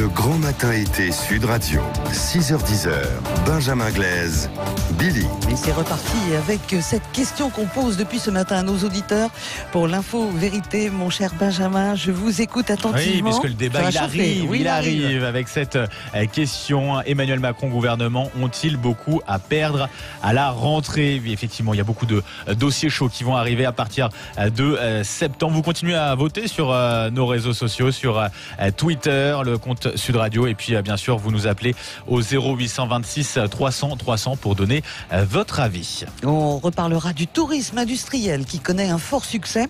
Le grand matin été Sud Radio, 6h-10h, Benjamin Glaise, Billy. Et c'est reparti avec cette question qu'on pose depuis ce matin à nos auditeurs pour l'info vérité. Mon cher Benjamin, je vous écoute attentivement. Oui, puisque le débat il arrive avec cette question. Emmanuel Macron, gouvernement, ont-ils beaucoup à perdre à la rentrée? Oui, effectivement, il y a beaucoup de dossiers chauds qui vont arriver à partir de septembre. Vous continuez à voter sur nos réseaux sociaux, sur Twitter, le compte Sud Radio, et puis bien sûr vous nous appelez au 0826 300 300 pour donner votre avis. On reparlera du tourisme industriel qui connaît un fort succès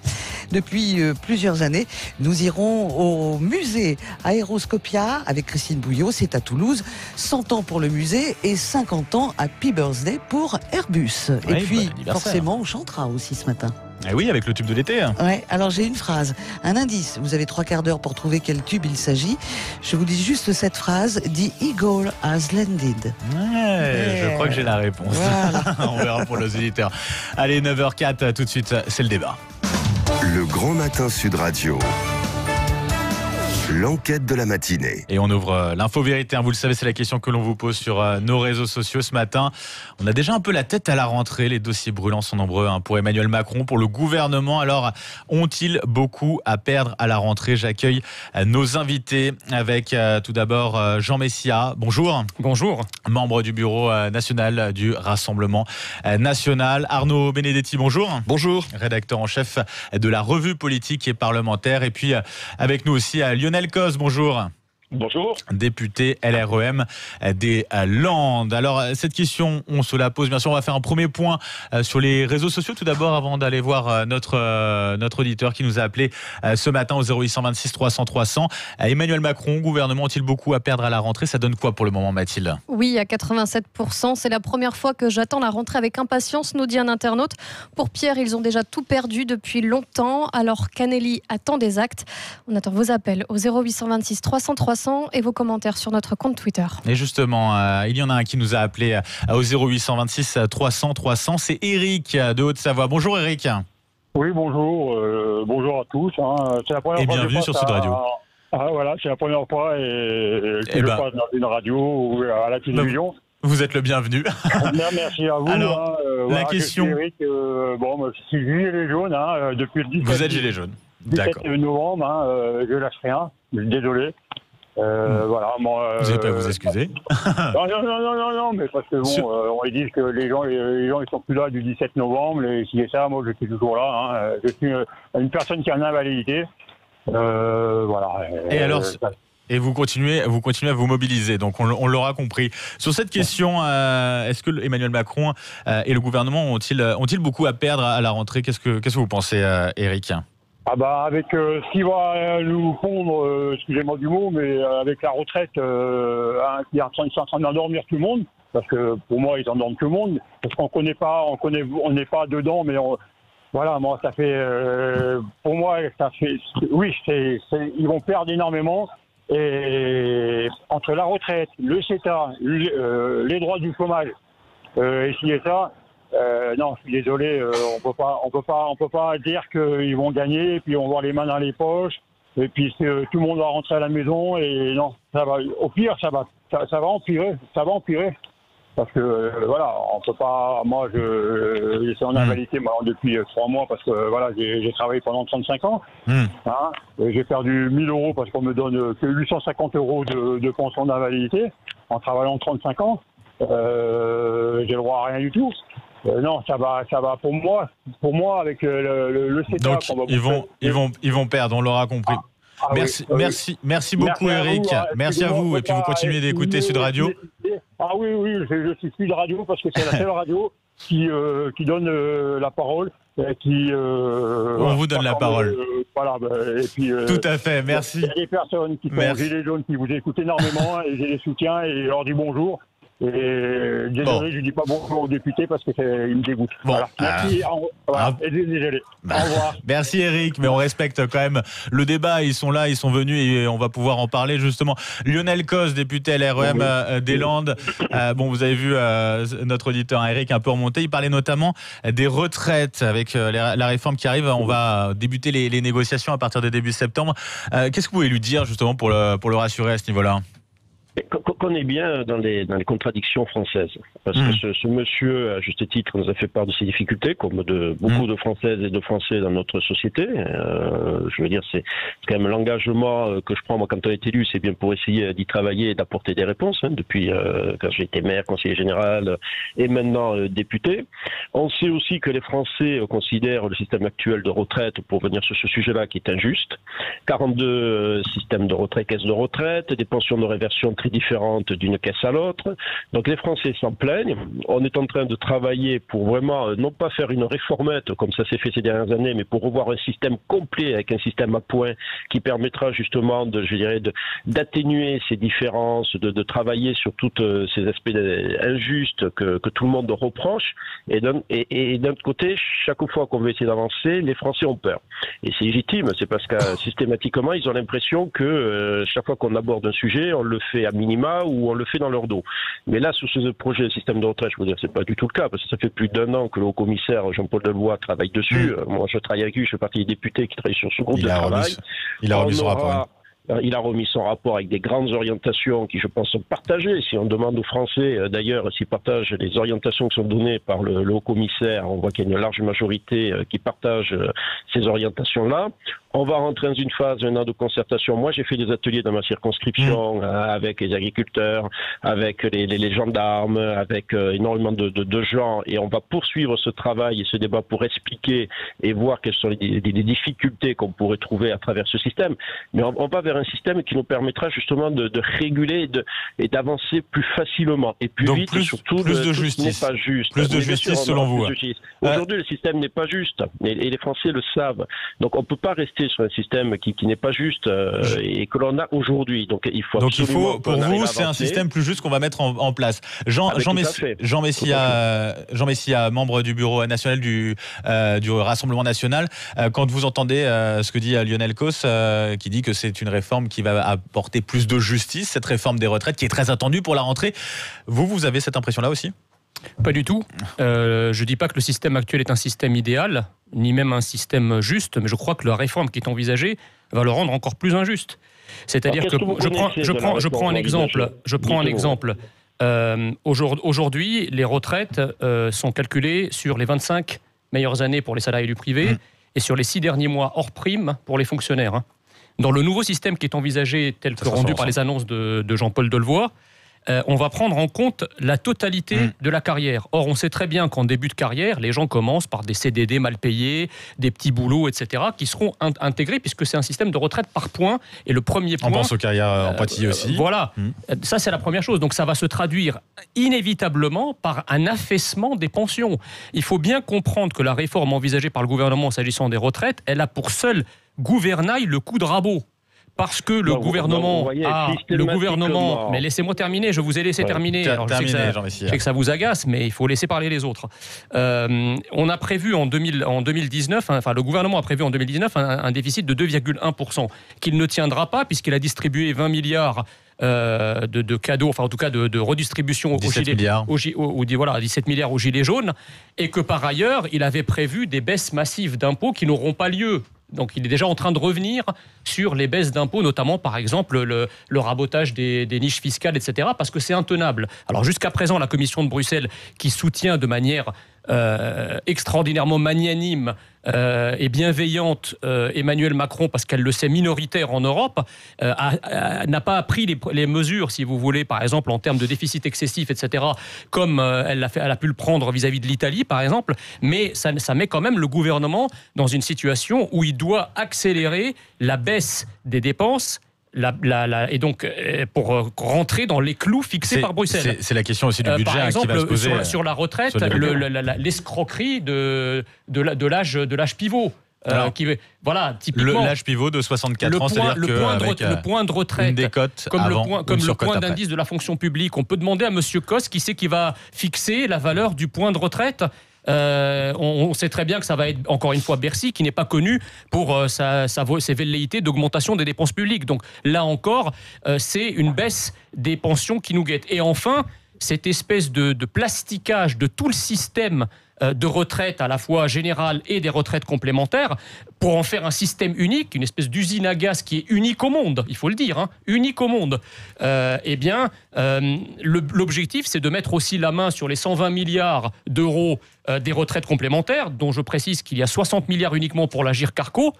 depuis plusieurs années. Nous irons au musée Aéroscopia avec Christine Bouillot, c'est à Toulouse. 100 ans pour le musée et 50 ans Happy Birthday pour Airbus. Et puis forcément on chantera aussi ce matin. Et oui, avec le tube de l'été. Ouais, alors j'ai une phrase, un indice. Vous avez 3 quarts d'heure pour trouver quel tube il s'agit. Je vous dis juste cette phrase. The Eagle has landed. Ouais, je crois que j'ai la réponse. Voilà. On verra pour les auditeurs. Allez, 9h04, tout de suite, c'est le débat. Le grand matin Sud Radio. L'enquête de la matinée. Et on ouvre l'info vérité. Vous le savez, c'est la question que l'on vous pose sur nos réseaux sociaux ce matin. On a déjà un peu la tête à la rentrée. Les dossiers brûlants sont nombreux pour Emmanuel Macron, pour le gouvernement. Alors, ont-ils beaucoup à perdre à la rentrée? J'accueille nos invités avec tout d'abord Jean Messia. Bonjour. Bonjour. Membre du bureau national du Rassemblement national. Arnaud Benedetti, bonjour. Bonjour. Rédacteur en chef de la revue politique et parlementaire. Et puis avec nous aussi Lionel Cos, bonjour. Bonjour. Député LREM des Landes. Alors, cette question, on se la pose. Bien sûr, on va faire un premier point sur les réseaux sociaux. Tout d'abord, avant d'aller voir notre auditeur qui nous a appelé ce matin au 0826 300 300. Emmanuel Macron, gouvernement, ont-ils beaucoup à perdre à la rentrée? Ça donne quoi pour le moment, Mathilde? Oui, à 87%. C'est la première fois que j'attends la rentrée avec impatience, nous dit un internaute. Pour Pierre, ils ont déjà tout perdu depuis longtemps. Alors, Canelli attend des actes. On attend vos appels au 0826 300 300. Et vos commentaires sur notre compte Twitter. Et justement, il y en a un qui nous a appelé au 0826 300 300. C'est Eric de Haute-Savoie. Bonjour Eric. Oui, bonjour. Bonjour à tous. C'est la première et fois bienvenue sur Sud Radio. Voilà, c'est la première fois que je passe dans une radio ou à la télévision. Vous êtes le bienvenu. Merci à vous. Alors, la question. Je suis Eric, je suis gilet jaune depuis le 17. Vous êtes gilet jaune. 17 novembre, je lâche rien. Désolé. Voilà, moi, vous n'allez pas vous excuser. non, mais parce que bon, on dit que les gens ils sont plus là du 17 novembre, et si c'est ça, moi je suis toujours là. Je suis une personne qui a une invalidité. Voilà. Et alors. Et vous continuez à vous mobiliser, donc on l'aura compris. Sur cette question, est-ce que Emmanuel Macron et le gouvernement ont-ils beaucoup à perdre à la rentrée? Qu'est-ce que vous pensez, Eric? Avec ce qui va nous pondre, excusez-moi du mot, mais avec la retraite qui est en train d'endormir tout le monde, parce que pour moi ils endorment tout le monde, parce on n'est pas dedans, mais voilà, moi ça fait, pour moi ça fait, oui, ils vont perdre énormément, et entre la retraite, le CETA, les droits du chômage, et si et ça. Non, je suis désolé, on peut pas dire qu'ils vont gagner, et puis on va avoir les mains dans les poches, et puis tout le monde va rentrer à la maison, et non, ça va, au pire, ça va empirer, parce que voilà, on peut pas, moi je suis en invalidité depuis 3 mois, parce que voilà, j'ai travaillé pendant 35 ans, j'ai perdu 1000 euros parce qu'on me donne que 850 euros de pension d'invalidité, en travaillant 35 ans, j'ai le droit à rien du tout. Non, ça va pour moi avec le CETA. Donc ils vont perdre, on l'aura compris. Merci beaucoup Eric. Merci à vous, et puis vous continuez d'écouter Sud Radio. Oui, je suis Sud Radio parce que c'est la seule radio qui donne la parole. On vous donne la parole. Voilà, et puis, tout à fait, merci. Il y a des personnes qui sont gilets jaunes qui vous écoutent énormément, et j'ai les soutiens et je leur dis bonjour. Et désolé, je dis pas bonjour aux députés parce que il me dégoûte. Bon, voilà. Merci. Et désolé. Au revoir. Merci Eric, mais on respecte quand même le débat. Ils sont là, ils sont venus et on va pouvoir en parler justement. Lionel Cos, député LREM des Landes. Bon, vous avez vu notre auditeur Eric un peu remonter. Il parlait notamment des retraites avec la réforme qui arrive. On va débuter les négociations à partir de début septembre. Qu'est-ce que vous pouvez lui dire justement pour le rassurer à ce niveau-là? Qu'on est bien dans les contradictions françaises. Parce que ce monsieur, à juste titre, nous a fait part de ses difficultés, comme de beaucoup de Françaises et de Français dans notre société. Je veux dire, c'est quand même l'engagement que je prends, moi, quand on est élu, c'est bien pour essayer d'y travailler et d'apporter des réponses, depuis quand j'ai été maire, conseiller général et maintenant député. On sait aussi que les Français considèrent le système actuel de retraite, pour venir sur ce sujet-là, qui est injuste. 42 systèmes de retraite, caisses de retraite, des pensions de réversion très différentes d'une caisse à l'autre. Donc les Français s'en plaignent. On est en train de travailler pour vraiment, non pas faire une réformette comme ça s'est fait ces dernières années, mais pour revoir un système complet avec un système à points qui permettra justement d'atténuer ces différences, de travailler sur tous ces aspects injustes que tout le monde reproche. Et d'un autre côté, chaque fois qu'on veut essayer d'avancer, les Français ont peur. Et c'est légitime, c'est parce que systématiquement, ils ont l'impression que chaque fois qu'on aborde un sujet, on le fait à minima ou on le fait dans leur dos. Mais là, sur ce projet de système de retraite, je veux dire, c'est pas du tout le cas, parce que ça fait plus d'1 an que le haut-commissaire Jean-Paul Delevoye travaille dessus. Moi, je travaille avec lui, je fais partie des députés qui travaillent sur ce groupe de travail. Il a remis son rapport. Il a remis son rapport avec des grandes orientations qui, je pense, sont partagées. Si on demande aux Français, d'ailleurs, s'ils partagent les orientations qui sont données par le haut-commissaire, on voit qu'il y a une large majorité qui partage ces orientations-là. On va rentrer dans une phase maintenant de concertation. Moi, j'ai fait des ateliers dans ma circonscription avec les agriculteurs, avec les gendarmes, avec énormément de gens. Et on va poursuivre ce travail et ce débat pour expliquer et voir quelles sont les difficultés qu'on pourrait trouver à travers ce système. Mais on va vers un système qui nous permettra justement de réguler et d'avancer plus facilement et plus vite. Donc surtout, plus de justice. Pas juste. Plus de justice selon vous. Aujourd'hui, le système n'est pas juste. Et les Français le savent. Donc on ne peut pas rester sur un système qui n'est pas juste et que l'on a aujourd'hui. Donc il faut pour vous, c'est un système plus juste qu'on va mettre en place. Jean Messia, membre du bureau national du Rassemblement national, quand vous entendez ce que dit Lionel Cos, qui dit que c'est une réforme qui va apporter plus de justice, cette réforme des retraites qui est très attendue pour la rentrée, vous avez cette impression-là aussi ? Pas du tout. Je ne dis pas que le système actuel est un système idéal, ni même un système juste, mais je crois que la réforme qui est envisagée va le rendre encore plus injuste. C'est-à-dire que je prends un exemple. Aujourd'hui, les retraites sont calculées sur les 25 meilleures années pour les salariés du privé et sur les 6 derniers mois hors prime pour les fonctionnaires. Dans le nouveau système qui est envisagé, tel que rendu par les annonces de Jean-Paul Delevoye, on va prendre en compte la totalité de la carrière. Or, on sait très bien qu'en début de carrière, les gens commencent par des CDD mal payés, des petits boulots, etc., qui seront intégrés, puisque c'est un système de retraite par points. Et le premier point... On pense aux carrières empathie aussi. Voilà. Ça, c'est la première chose. Donc, ça va se traduire inévitablement par un affaissement des pensions. Il faut bien comprendre que la réforme envisagée par le gouvernement s'agissant des retraites, elle a pour seul gouvernail le coup de rabot. Parce que le gouvernement mais laissez-moi terminer, je vous ai laissé terminer. Alors, je sais que ça vous agace, mais il faut laisser parler les autres. On a prévu en 2019, le gouvernement a prévu en 2019 un déficit de 2,1%, qu'il ne tiendra pas puisqu'il a distribué 20 milliards de cadeaux, enfin en tout cas de redistribution 17 milliards aux gilets jaunes, et que par ailleurs, il avait prévu des baisses massives d'impôts qui n'auront pas lieu. Donc il est déjà en train de revenir sur les baisses d'impôts, notamment par exemple le rabotage des niches fiscales, etc., parce que c'est intenable. Alors jusqu'à présent, la Commission de Bruxelles, qui soutient de manière extraordinairement magnanime et bienveillante Emmanuel Macron, parce qu'elle le sait minoritaire en Europe, n'a pas pris les mesures, si vous voulez, par exemple en termes de déficit excessif, etc., comme elle a pu le prendre vis-à-vis de l'Italie, par exemple, mais ça met quand même le gouvernement dans une situation où il doit accélérer la baisse des dépenses et donc pour rentrer dans les clous fixés par Bruxelles. C'est la question aussi du budget par exemple, qui va se poser. Sur la retraite, l'escroquerie de l'âge pivot. Voilà, typiquement l'âge pivot de 64 ans, c'est-à-dire le point de retraite, une décote comme avant, le point d'indice de la fonction publique. On peut demander à Monsieur Cos qui c'est qui va fixer la valeur du point de retraite. On sait très bien que ça va être encore une fois Bercy qui n'est pas connu pour ses velléités d'augmentation des dépenses publiques. Donc là encore, c'est une baisse des pensions qui nous guette. Et enfin, cette espèce de plasticage de tout le système de retraite à la fois générale et des retraites complémentaires pour en faire un système unique, une espèce d'usine à gaz qui est unique au monde, il faut le dire, unique au monde. L'objectif, c'est de mettre aussi la main sur les 120 milliards d'euros des retraites complémentaires, dont je précise qu'il y a 60 milliards uniquement pour l'Agirc Arrco,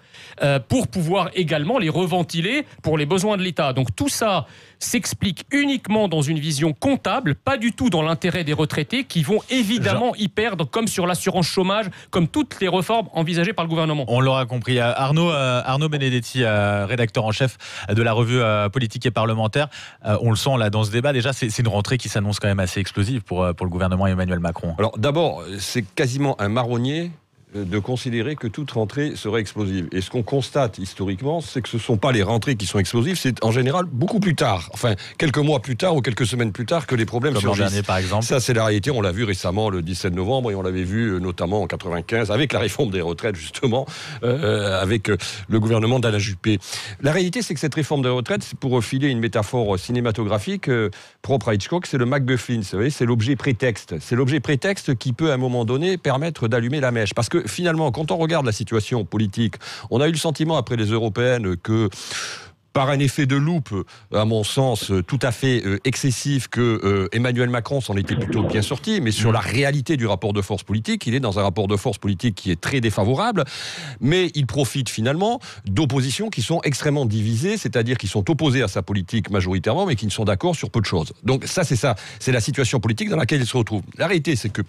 pour pouvoir également les reventiler pour les besoins de l'État. Donc tout ça s'explique uniquement dans une vision comptable, pas du tout dans l'intérêt des retraités qui vont évidemment y perdre, comme sur l'assurance chômage, comme toutes les réformes envisagées par le gouvernement. On l'aura compris. Arnaud Benedetti, rédacteur en chef de la revue Politique et Parlementaire. On le sent là dans ce débat. Déjà, c'est une rentrée qui s'annonce quand même assez explosive pour le gouvernement Emmanuel Macron. Alors d'abord, c'est quasiment un marronnier de considérer que toute rentrée serait explosive. Et ce qu'on constate historiquement, c'est que ce ne sont pas les rentrées qui sont explosives, c'est en général beaucoup plus tard, enfin quelques mois plus tard ou quelques semaines plus tard que les problèmes surgissent. L'an dernier, par exemple. Ça, c'est la réalité. On l'a vu récemment le 17 novembre et on l'avait vu notamment en 95 avec la réforme des retraites, justement, avec le gouvernement d'Alain Juppé. La réalité, c'est que cette réforme des retraites, c'est pour filer une métaphore cinématographique propre à Hitchcock, c'est le MacGuffin, vous savez, c'est l'objet prétexte. C'est l'objet prétexte qui peut, à un moment donné, permettre d'allumer la mèche. Parce que finalement, quand on regarde la situation politique, on a eu le sentiment après les européennes que, par un effet de loupe, à mon sens, tout à fait excessif, que Emmanuel Macron s'en était plutôt bien sorti, mais sur la réalité du rapport de force politique, il est dans un rapport de force politique qui est très défavorable, mais il profite finalement d'oppositions qui sont extrêmement divisées, c'est-à-dire qui sont opposées à sa politique majoritairement, mais qui ne sont d'accord sur peu de choses. Donc ça, c'est la situation politique dans laquelle il se retrouve. La réalité, c'est que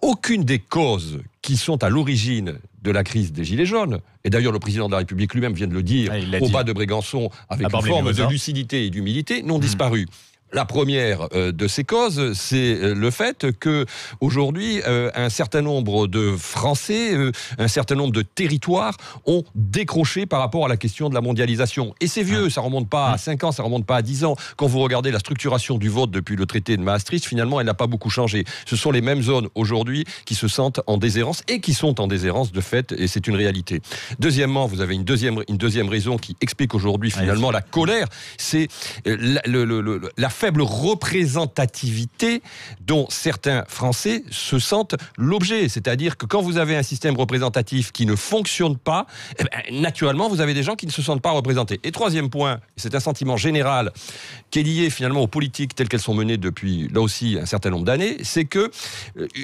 aucune des causes qui sont à l'origine de la crise des Gilets jaunes, et d'ailleurs le président de la République lui-même vient de le dire au bas de Brégançon avec une forme de lucidité et d'humilité, n'ont disparu. La première de ces causes, c'est le fait que aujourd'hui, un certain nombre de Français, un certain nombre de territoires ont décroché par rapport à la question de la mondialisation. Et c'est vieux, ça remonte pas à 5 ans, ça remonte pas à 10 ans. Quand vous regardez la structuration du vote depuis le traité de Maastricht, finalement, elle n'a pas beaucoup changé. Ce sont les mêmes zones aujourd'hui qui se sentent en déshérence et qui sont en déshérence de fait, et c'est une réalité. Deuxièmement, vous avez une deuxième raison qui explique aujourd'hui finalement la colère, c'est la faible représentativité dont certains Français se sentent l'objet. C'est-à-dire que quand vous avez un système représentatif qui ne fonctionne pas, naturellement, vous avez des gens qui ne se sentent pas représentés. Et troisième point, c'est un sentiment général qui est lié finalement aux politiques telles qu'elles sont menées depuis, là aussi, un certain nombre d'années, c'est que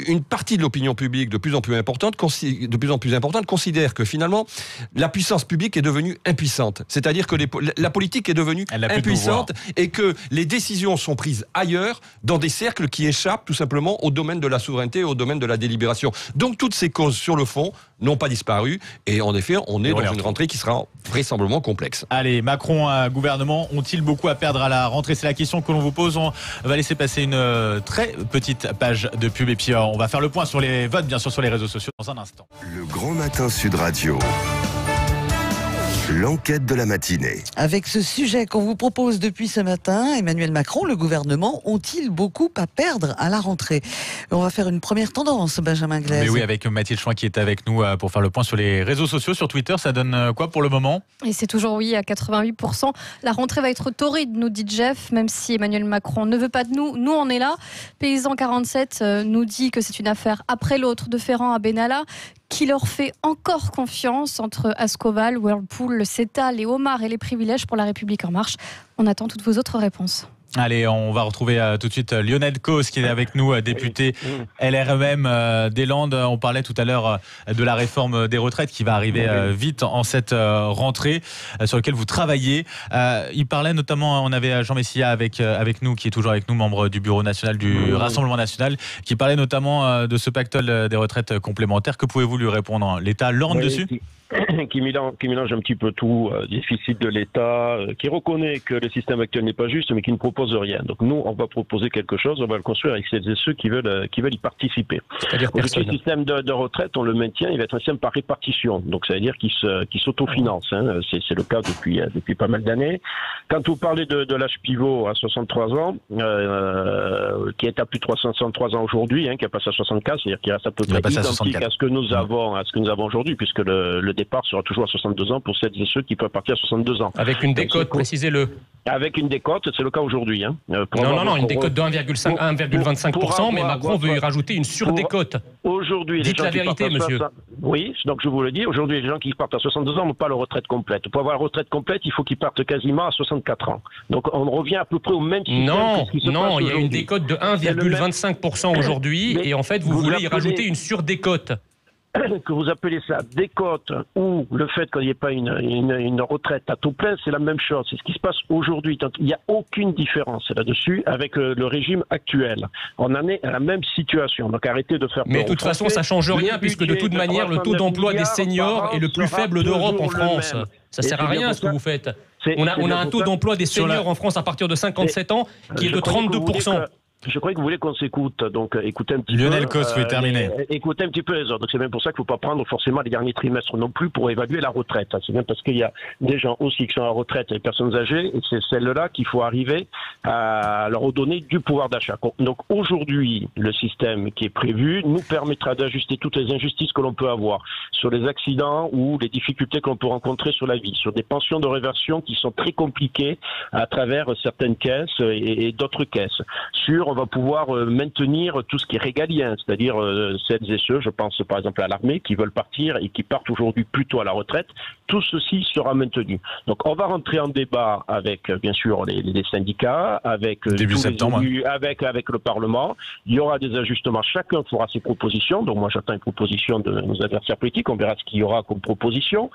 une partie de l'opinion publique de plus en plus importante considère que finalement, la puissance publique est devenue impuissante. C'est-à-dire que la politique est devenue impuissante et que les décisions sont prises ailleurs, dans des cercles qui échappent tout simplement au domaine de la souveraineté, au domaine de la délibération. Donc toutes ces causes, sur le fond, n'ont pas disparu. Et en effet, on est dans une rentrée qui sera vraisemblablement complexe. Allez, Macron, gouvernement, ont-ils beaucoup à perdre à la rentrée? C'est la question que l'on vous pose. On va laisser passer une très petite page de pub et puis on va faire le point sur les votes, bien sûr, sur les réseaux sociaux dans un instant. Le Grand Matin Sud Radio. L'enquête de la matinée. Avec ce sujet qu'on vous propose depuis ce matin, Emmanuel Macron, le gouvernement, ont-ils beaucoup à perdre à la rentrée? On va faire une première tendance, Benjamin Glaise. Mais oui, avec Mathilde Chouin qui est avec nous pour faire le point sur les réseaux sociaux, sur Twitter. Ça donne quoi pour le moment? Et c'est toujours oui à 88%. La rentrée va être torride, nous dit Jeff, même si Emmanuel Macron ne veut pas de nous. Nous, on est là. Paysan 47 nous dit que c'est une affaire après l'autre, de Ferrand à Benalla, qui leur fait encore confiance entre Ascoval, Whirlpool, le CETA, les homards et les privilèges pour la République en marche. On attend toutes vos autres réponses. Allez, on va retrouver tout de suite Lionel Causse qui est avec nous, député LREM des Landes. On parlait tout à l'heure de la réforme des retraites qui va arriver vite en cette rentrée sur laquelle vous travaillez. Il parlait notamment, on avait Jean Messia avec nous, qui est toujours avec nous, membre du bureau national du Rassemblement national, qui parlait notamment de ce pactole des retraites complémentaires. Que pouvez-vous lui répondre? L'État lorgne dessus? qui mélange un petit peu tout, déficit de l'État, qui reconnaît que le système actuel n'est pas juste, mais qui ne propose rien. Donc nous, on va proposer quelque chose, on va le construire avec celles et ceux qui veulent y participer. C'est-à-dire Le personne. système de retraite, on le maintient, il va être un système par répartition. Donc ça veut dire qu'il s'autofinance. Hein. C'est le cas depuis pas mal d'années. Quand vous parlez de l'âge pivot à 63 ans, qui est à plus de 363 ans aujourd'hui, qui a passé à 64, c'est-à-dire qu'il reste à peu près identique à ce que nous avons aujourd'hui, puisque le départ sera toujours à 62 ans pour celles et ceux qui peuvent partir à 62 ans. Avec une décote, précisez-le. Avec une décote, c'est le cas aujourd'hui. Non, une décote de 1,25%, mais Macron veut y rajouter une surdécote. Aujourd'hui, dites la vérité, monsieur. Oui, donc je vous le dis, aujourd'hui, les gens qui partent à 62 ans n'ont pas leur retraite complète. Pour avoir la retraite complète, il faut qu'ils partent quasiment à 64 ans. Donc on revient à peu près au même système. Non, il y a une décote de 1,25% aujourd'hui, et en fait, vous voulez y rajouter une surdécote. Que vous appelez ça décote ou le fait qu'il n'y ait pas une retraite à taux plein, c'est la même chose. C'est ce qui se passe aujourd'hui. Il n'y a aucune différence là-dessus avec le régime actuel. On en est à la même situation. Donc arrêtez de faire peur. Mais de toute façon, ça ne change rien puisque de toute manière, le taux d'emploi des seniors est le plus faible d'Europe en France. Ça ne sert à rien ce que vous faites. On a un taux d'emploi des seniors en France à partir de 57 ans qui est de 32%. Je crois que vous voulez qu'on s'écoute, donc écoutez un petit peu. Lionel Cos, vous terminer. Écoutez un petit peu les autres. Donc c'est même pour ça qu'il ne faut pas prendre forcément les derniers trimestres non plus pour évaluer la retraite. C'est bien parce qu'il y a des gens aussi qui sont à la retraite, les personnes âgées, et c'est celles-là qu'il faut arriver à leur redonner du pouvoir d'achat. Donc aujourd'hui, le système qui est prévu nous permettra d'ajuster toutes les injustices que l'on peut avoir sur les accidents ou les difficultés que l'on peut rencontrer sur la vie, sur des pensions de réversion qui sont très compliquées à travers certaines caisses et d'autres caisses. On va pouvoir maintenir tout ce qui est régalien, c'est-à-dire celles et ceux, je pense par exemple à l'armée, qui veulent partir et qui partent aujourd'hui plutôt à la retraite. Tout ceci sera maintenu. Donc on va rentrer en débat avec, bien sûr, les syndicats, avec début septembre, avec le Parlement. Il y aura des ajustements. Chacun fera ses propositions. Donc moi j'attends une proposition de nos adversaires politiques. On verra ce qu'il y aura comme proposition.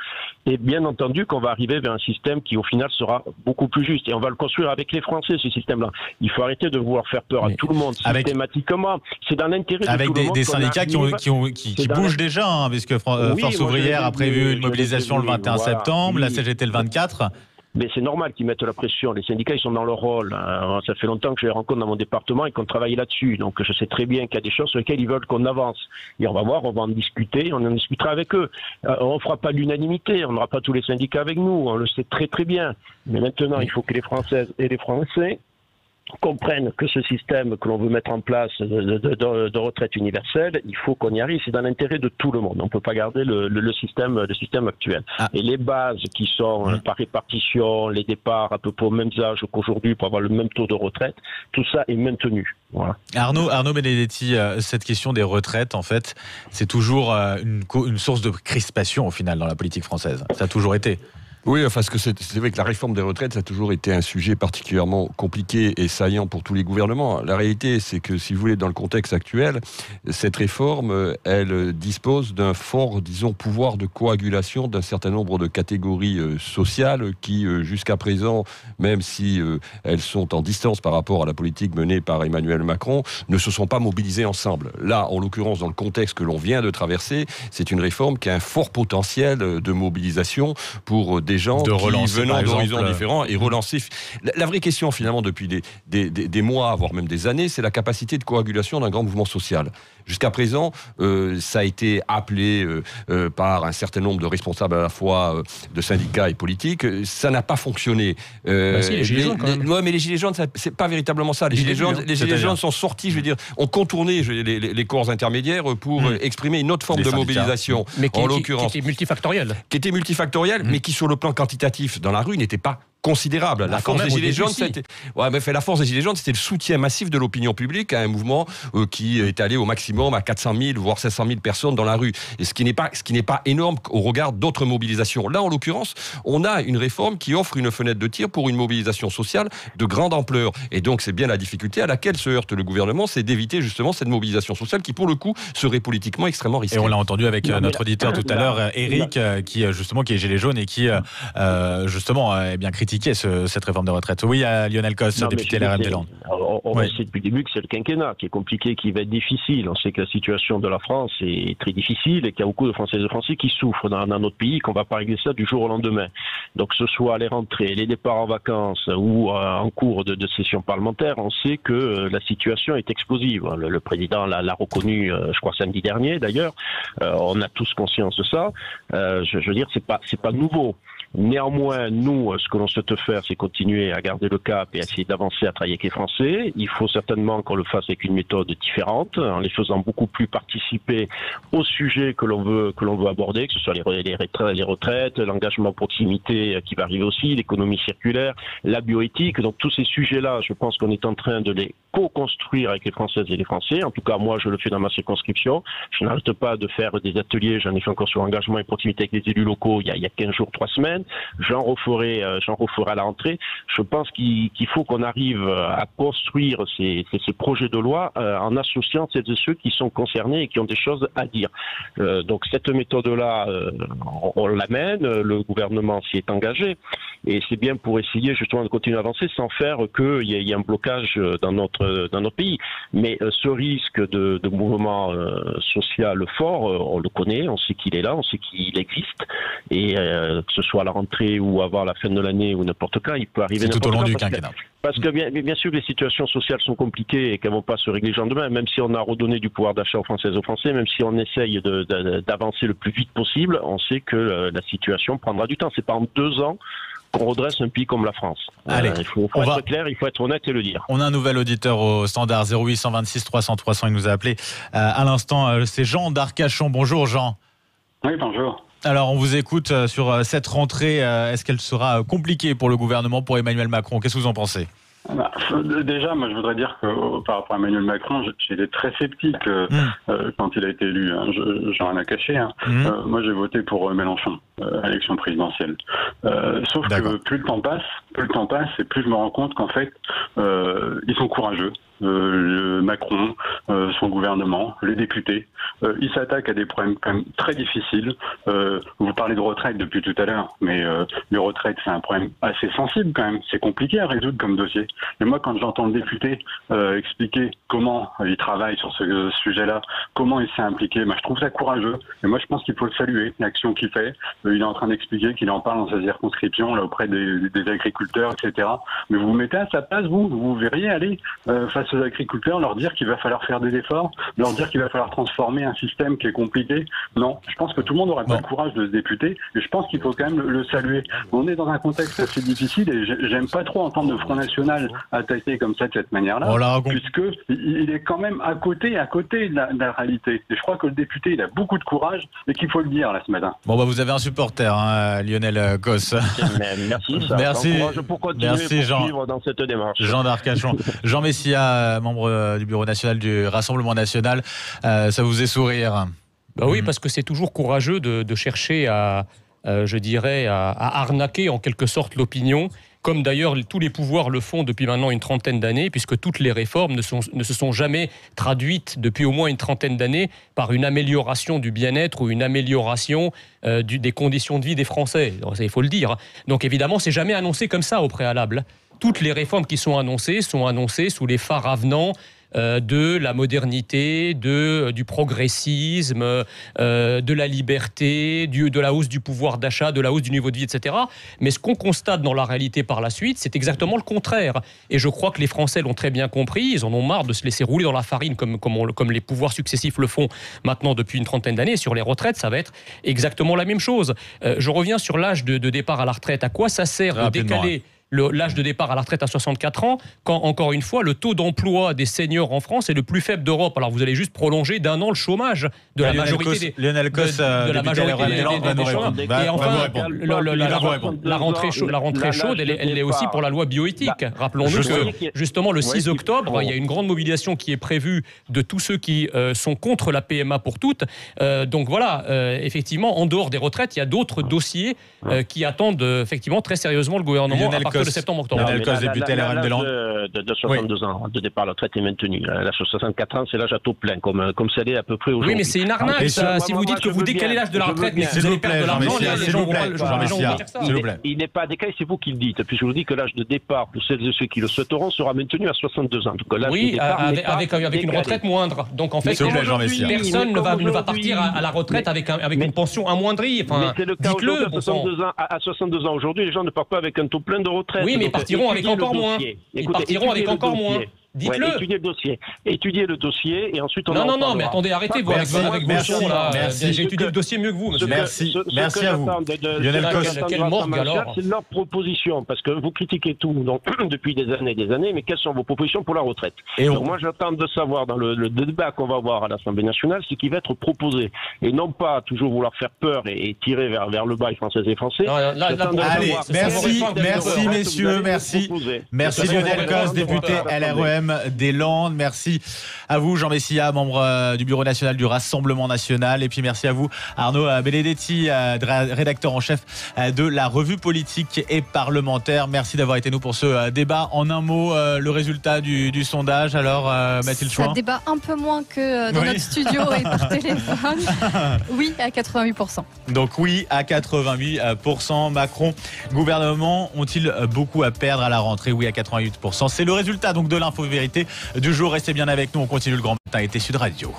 Et bien entendu qu'on va arriver vers un système qui au final sera beaucoup plus juste. Et on va le construire avec les Français, ce système-là. Il faut arrêter de vouloir faire peur à tout le monde systématiquement. C'est dans l'intérêt de tout le monde. Avec des syndicats qui bougent déjà, puisque Force ouvrière a prévu une mobilisation le 21 septembre, la CGT le 24. Mais c'est normal qu'ils mettent la pression. Les syndicats, ils sont dans leur rôle. Ça fait longtemps que je les rencontre dans mon département et qu'on travaille là-dessus. Donc je sais très bien qu'il y a des choses sur lesquelles ils veulent qu'on avance. Et on va voir, on va en discuter, on en discutera avec eux. On ne fera pas l'unanimité, on n'aura pas tous les syndicats avec nous, on le sait très très bien. Mais maintenant, il faut que les Françaises et les Français comprennent que ce système que l'on veut mettre en place de retraite universelle, il faut qu'on y arrive, c'est dans l'intérêt de tout le monde. On ne peut pas garder le système actuel. Et les bases qui sont par répartition, les départs à peu près au même âge qu'aujourd'hui pour avoir le même taux de retraite, tout ça est maintenu. Voilà. Arnaud Benedetti, cette question des retraites, en fait, c'est toujours une source de crispation au final dans la politique française. Ça a toujours été. Oui, parce que c'est vrai que la réforme des retraites, ça a toujours été un sujet particulièrement compliqué et saillant pour tous les gouvernements. La réalité, c'est que, si vous voulez, dans le contexte actuel, cette réforme, elle dispose d'un fort, disons, pouvoir de coagulation d'un certain nombre de catégories sociales qui, jusqu'à présent, même si elles sont en distance par rapport à la politique menée par Emmanuel Macron, ne se sont pas mobilisées ensemble. Là, en l'occurrence, dans le contexte que l'on vient de traverser, c'est une réforme qui a un fort potentiel de mobilisation pour des gens qui, venant d'horizons différents, et relancer. La vraie question, finalement, depuis des mois, voire même des années, c'est la capacité de coagulation d'un grand mouvement social. Jusqu'à présent, ça a été appelé par un certain nombre de responsables à la fois de syndicats et politiques. Ça n'a pas fonctionné. Si, les Gilets jaunes, quand même. Ouais, mais les Gilets jaunes, c'est pas véritablement ça. Les Gilets jaunes sont sortis, je veux dire, ont contourné les corps intermédiaires pour exprimer une autre forme de mobilisation. Mais en l'occurrence, qui était multifactorielle. Mais qui, sur le plan quantitatif, dans la rue, n'était pas considérable. La force des Gilets jaunes, la force des Gilets jaunes, c'était le soutien massif de l'opinion publique à un mouvement qui est allé au maximum à 400 000, voire 500 000 personnes dans la rue. Et ce qui n'est pas énorme au regard d'autres mobilisations. Là, en l'occurrence, on a une réforme qui offre une fenêtre de tir pour une mobilisation sociale de grande ampleur. Et donc, c'est bien la difficulté à laquelle se heurte le gouvernement, c'est d'éviter justement cette mobilisation sociale qui, pour le coup, serait politiquement extrêmement risquée. Et on l'a entendu avec notre auditeur tout à l'heure, Eric, qui est Gilets jaunes et qui, justement, est bien critique critiqué cette réforme des retraites. Oui, Lionel Cos, député LRM des Landes. On sait depuis le début que c'est le quinquennat qui est compliqué, qui va être difficile. On sait que la situation de la France est très difficile et qu'il y a beaucoup de Françaises et de Français qui souffrent dans notre pays, qu'on ne va pas régler ça du jour au lendemain. Donc que ce soit les rentrées, les départs en vacances ou en cours de session parlementaire, on sait que la situation est explosive. Le président l'a reconnu, je crois, samedi dernier d'ailleurs. On a tous conscience de ça. Je veux dire, c'est pas nouveau. Néanmoins, nous, ce que l'on souhaite faire, c'est continuer à garder le cap et essayer d'avancer à travailler avec les Français. Il faut certainement qu'on le fasse avec une méthode différente, en les faisant beaucoup plus participer aux sujets que l'on veut aborder, que ce soit les retraites, l'engagement en proximité qui va arriver aussi, l'économie circulaire, la bioéthique. Donc tous ces sujets-là, je pense qu'on est en train de les co-construire avec les Françaises et les Français. En tout cas, moi, je le fais dans ma circonscription. Je n'arrête pas de faire des ateliers. J'en ai fait encore sur l'engagement et proximité avec les élus locaux il y a 15 jours, 3 semaines. J'en referai à la rentrée. Je pense qu'il faut qu'on arrive à construire ces projets de loi en associant celles et ceux qui sont concernés et qui ont des choses à dire. Donc cette méthode-là, on l'amène. Le gouvernement s'y est engagé. Et c'est bien pour essayer justement de continuer à avancer sans faire qu'il y ait un blocage dans notre pays. Mais ce risque de mouvement social fort, on le connaît, on sait qu'il est là, on sait qu'il existe. Et que ce soit à la rentrée ou avant la fin de l'année ou n'importe quand, il peut arriver tout au long du quinquennat. Parce que bien sûr, les situations sociales sont compliquées et qu'elles ne vont pas se régler le lendemain, même si on a redonné du pouvoir d'achat aux Françaises et aux Français, même si on essaye d'avancer le plus vite possible, on sait que la situation prendra du temps. C'est pas en 2 ans qu'on redresse un pays comme la France. Allez, il faut être clair, il faut être honnête et le dire. On a un nouvel auditeur au standard 0826 300 300, il nous a appelé à l'instant, c'est Jean d'Arcachon. Bonjour Jean. Oui, bonjour. Alors on vous écoute sur cette rentrée, est-ce qu'elle sera compliquée pour le gouvernement, pour Emmanuel Macron? Qu'est-ce que vous en pensez? Déjà, moi je voudrais dire que par rapport à Emmanuel Macron, j'étais très sceptique quand il a été élu, j'en ai rien à cacher. Moi j'ai voté pour Mélenchon à l'élection présidentielle. Sauf que plus le temps passe et plus je me rends compte qu'en fait ils sont courageux. Macron, son gouvernement, les députés, ils s'attaquent à des problèmes quand même très difficiles. Vous parlez de retraite depuis tout à l'heure, mais les retraites c'est un problème assez sensible quand même. C'est compliqué à résoudre comme dossier. Et moi quand j'entends le député expliquer comment il travaille sur ce sujet-là, comment il s'est impliqué, je trouve ça courageux. Et moi je pense qu'il faut le saluer, l'action qu'il fait. Il est en train d'expliquer qu'il en parle dans sa circonscription là, auprès des agriculteurs, etc. Mais vous vous mettez à sa place, vous verriez aller face aux agriculteurs, leur dire qu'il va falloir faire des efforts, leur dire qu'il va falloir transformer un système qui est compliqué. Non, je pense que tout le monde n'aurait pas le courage de se députer et je pense qu'il faut quand même le saluer. On est dans un contexte assez difficile et j'aime pas trop entendre le Front National attaquer comme ça de cette manière-là, puisqu'il est quand même à côté de la réalité. Et je crois que le député, il a beaucoup de courage et qu'il faut le dire là ce matin. Bon, vous avez un supporter, Lionel Cos. Merci. Merci Jean. Dans cette démarche. Jean d'Arcachon. Jean Messia, membre du bureau national du Rassemblement national, ça vous fait sourire? Oui, parce que c'est toujours courageux de chercher à arnaquer en quelque sorte l'opinion, comme d'ailleurs tous les pouvoirs le font depuis maintenant une trentaine d'années, puisque toutes les réformes ne se sont jamais traduites depuis au moins une trentaine d'années par une amélioration du bien-être ou une amélioration des conditions de vie des Français. Il faut le dire. Donc évidemment, c'est jamais annoncé comme ça au préalable. Toutes les réformes qui sont annoncées sous les phares avenants de la modernité, du progressisme, de la liberté, de la hausse du pouvoir d'achat, de la hausse du niveau de vie, etc. Mais ce qu'on constate dans la réalité par la suite, c'est exactement le contraire. Et je crois que les Français l'ont très bien compris. Ils en ont marre de se laisser rouler dans la farine comme les pouvoirs successifs le font maintenant depuis une trentaine d'années. Sur les retraites, ça va être exactement la même chose. Je reviens sur l'âge de départ à la retraite. À quoi ça sert de décaler l'âge de départ à la retraite à 64 ans, quand, encore une fois, le taux d'emploi des seniors en France est le plus faible d'Europe. Alors vous allez juste prolonger d'1 an le chômage de la majorité des chômeurs. Et enfin, la rentrée chaude, elle est aussi pour la loi bioéthique. Rappelons-nous que, justement, le 6 octobre, il y a une grande mobilisation qui est prévue de tous ceux qui sont contre la PMA pour toutes. Donc voilà, effectivement, en dehors des retraites, il y a d'autres dossiers qui attendent effectivement très sérieusement le gouvernement à partir partir de septembre-octobre. Lionel Cos, député LRM des Landes. De 62 ans de départ à la retraite est maintenu. L'âge de 64 ans, c'est l'âge à taux plein, comme ça l'est à peu près aujourd'hui. Oui, mais c'est une arnaque, ça. Si vous dites que vous décalez l'âge de la retraite, mais vous allez perdre de l'argent, les gens vont dire ça. Il n'est pas décalé, c'est vous qui le dites. Puis je vous dis que l'âge de départ, pour celles et ceux qui le souhaiteront, sera maintenu à 62 ans. Oui, avec une retraite moindre. Donc en fait, personne ne va partir à la retraite avec une pension amoindrie. Enfin, dites-le. À 62 ans aujourd'hui, les gens ne partent pas avec un taux plein de retraite. Oui, mais ils partiront avec encore moins. Ils partiront avec encore moins. Dites-le. Étudiez le dossier et ensuite on Non, mais attendez, arrêtez vous avec vos sons là. J'ai étudié le dossier mieux que vous, monsieur. Merci à vous. Lionel Cos, quelle morgue alors. C'est leur proposition, parce que vous critiquez tout donc, depuis des années, mais quelles sont vos propositions pour la retraite? Donc moi j'attends de savoir dans le débat qu'on va avoir à l'Assemblée nationale ce qui va être proposé, et non pas toujours vouloir faire peur et tirer vers le bas les Françaises et Français. Allez, merci messieurs, merci Lionel Cos, député LREM des Landes. Merci à vous Jean Messia, membre du bureau national du Rassemblement national, et puis merci à vous Arnaud Benedetti, rédacteur en chef de la revue politique et parlementaire. Merci d'avoir été nous pour ce débat. En un mot, le résultat du sondage, alors Mathilde Chouin. Ça débat un peu moins que dans notre studio et par téléphone. Oui à 88%. Donc oui à 88%. Macron, gouvernement ont-ils beaucoup à perdre à la rentrée? Oui à 88%. C'est le résultat donc de l'info vérité du jour. Restez bien avec nous, on continue le grand matin été Sud Radio.